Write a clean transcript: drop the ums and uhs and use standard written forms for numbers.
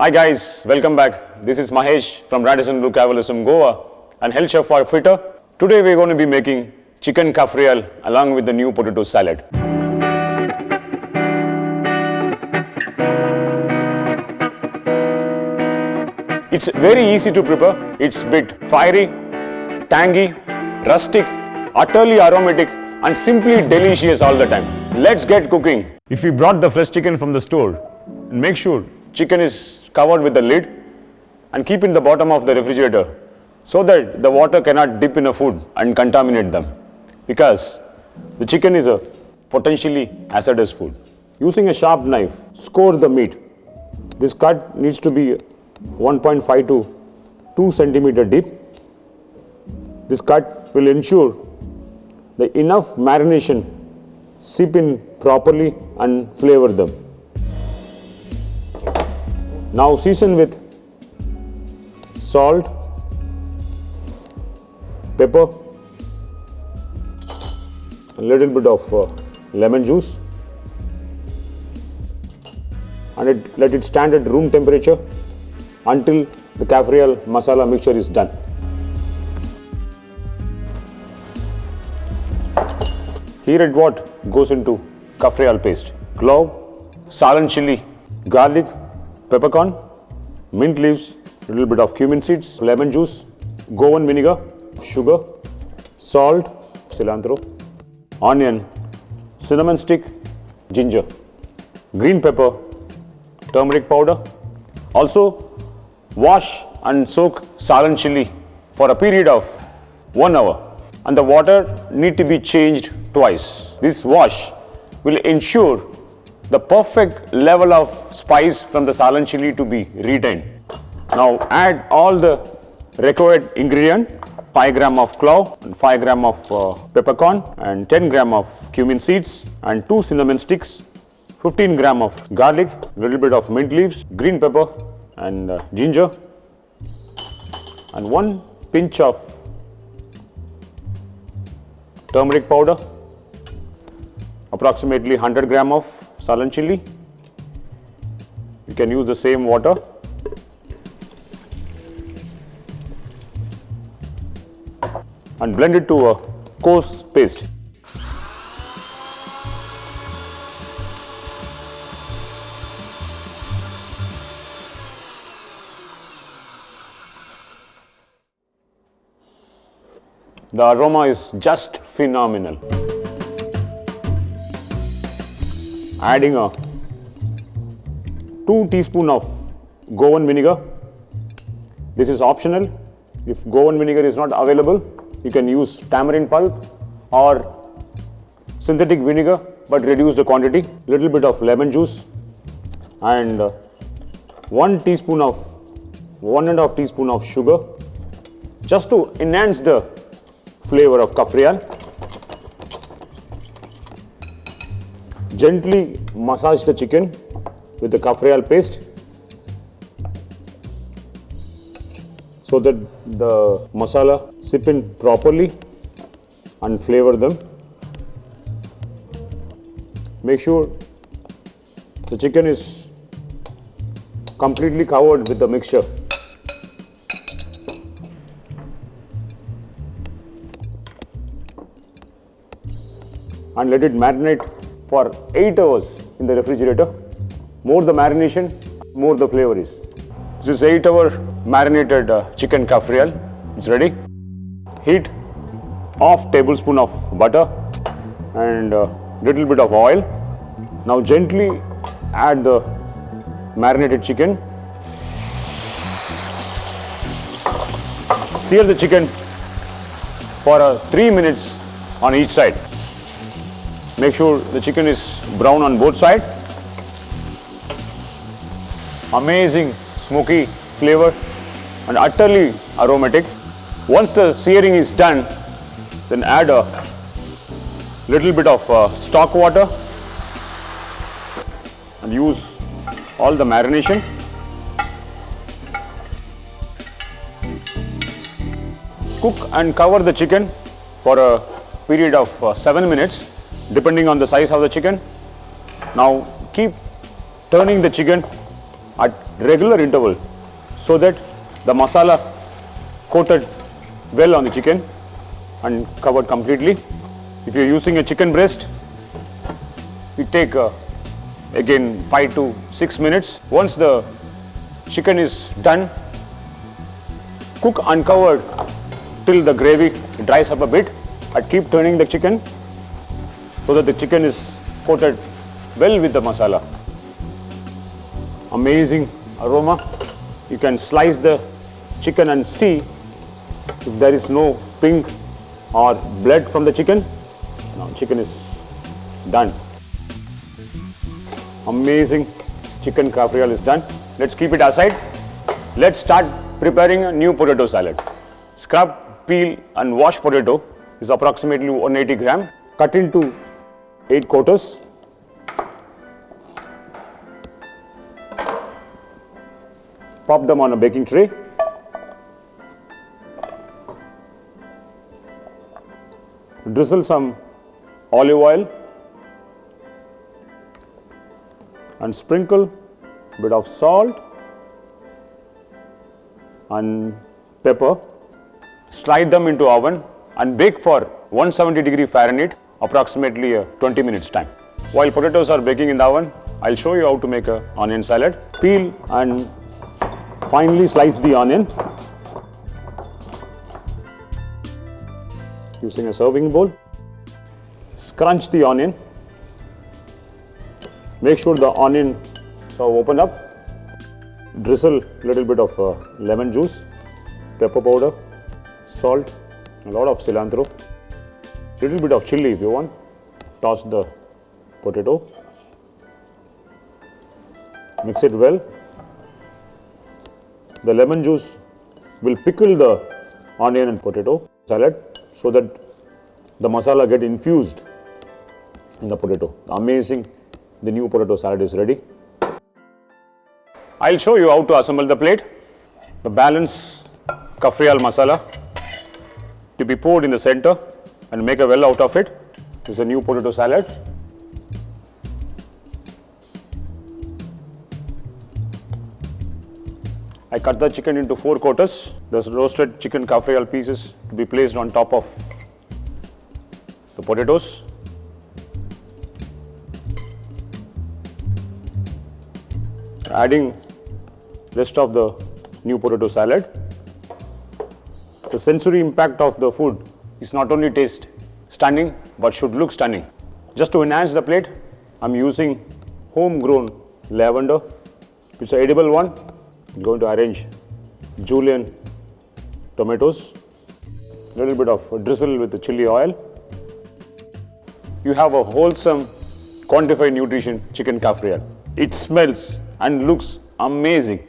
Hi guys, welcome back. This is Mahesh from Radisson Blu Cavalrism Goa and Health Chef for Fitter. Today we're going to be making chicken kafrial along with the new potato salad. It's very easy to prepare. It's a bit fiery, tangy, rustic, utterly aromatic and simply delicious all the time. Let's get cooking. If you brought the fresh chicken from the store, make sure chicken is covered with the lid and keep in the bottom of the refrigerator so that the water cannot dip in the food and contaminate them, because the chicken is a potentially hazardous food. Using a sharp knife, score the meat. This cut needs to be 1.5 to 2 centimeter deep. This cut will ensure the enough marination seep in properly and flavor them. Now season with salt, pepper, a little bit of lemon juice, and let it stand at room temperature until the kafrial masala mixture is done. Here at what goes into kafrial paste: clove, salan chili, garlic, peppercorn, mint leaves, little bit of cumin seeds, lemon juice, Goan vinegar, sugar, salt, cilantro, onion, cinnamon stick, ginger, green pepper, turmeric powder. Also wash and soak salan chili for a period of 1 hour, and the water need to be changed twice. This wash will ensure the perfect level of spice from the salan chili to be retained. Now add all the required ingredient: 5 gram of clove, and 5 gram of peppercorn, and 10 gram of cumin seeds, and 2 cinnamon sticks, 15 gram of garlic, little bit of mint leaves, green pepper, and ginger, and 1 pinch of turmeric powder, approximately 100 gram of salan chili. You can use the same water. And blend it to a coarse paste. The aroma is just phenomenal. Adding a 2 teaspoons of Goan vinegar. This is optional. If Goan vinegar is not available, you can use tamarind pulp or synthetic vinegar, but reduce the quantity. Little bit of lemon juice, and 1 and a half teaspoon of sugar, just to enhance the flavor of kafrial. Gently massage the chicken with the kafrial paste so that the masala seep in properly and flavor them. Make sure the chicken is completely covered with the mixture. And let it marinate for 8 hours in the refrigerator. More the marination, more the flavor is. This is 8-hour marinated chicken kafrial. It's ready. Heat half tablespoon of butter and little bit of oil. Now gently add the marinated chicken. Sear the chicken for 3 minutes on each side. Make sure the chicken is brown on both sides. Amazing smoky flavor and utterly aromatic. Once the searing is done, then add a little bit of stock water and use all the marination. Cook and cover the chicken for a period of 7 minutes, depending on the size of the chicken. Now keep turning the chicken at regular interval so that the masala coated well on the chicken and covered completely. If you're using a chicken breast, it take again 5 to 6 minutes. Once the chicken is done, cook uncovered till the gravy dries up a bit, and keep turning the chicken so that the chicken is coated well with the masala. Amazing aroma. You can slice the chicken and see if there is no pink or blood from the chicken. Now chicken is done. Amazing chicken kafrial is done. Let's keep it aside. Let's start preparing a new potato salad. Scrub, peel and wash potato is approximately 180 gram. Cut into 8 quarters. Pop them on a baking tray. Drizzle some olive oil and sprinkle a bit of salt and pepper. Slide them into oven and bake for 170 Fahrenheit approximately 20 minutes time. While potatoes are baking in the oven, I'll show you how to make an onion salad. Peel and finely slice the onion using a serving bowl. Scrunch the onion. Make sure the onion is open up. Drizzle a little bit of lemon juice, pepper powder, salt, a lot of cilantro, little bit of chili if you want. Toss the potato. Mix it well. The lemon juice will pickle the onion and potato salad so that the masala get infused in the potato. Amazing, the new potato salad is ready. I'll show you how to assemble the plate. The balance kafrial masala to be poured in the center and make a well out of it. This is a new potato salad. I cut the chicken into 4 quarters. The roasted chicken kafrial pieces to be placed on top of the potatoes. Adding rest of the new potato salad. The sensory impact of the food is not only taste stunning but should look stunning. Just to enhance the plate, I'm using homegrown lavender. It's an edible one. I'm going to arrange julienne tomatoes, a little bit of drizzle with the chili oil. You have a wholesome, quantified nutrition chicken kafrial. It smells and looks amazing.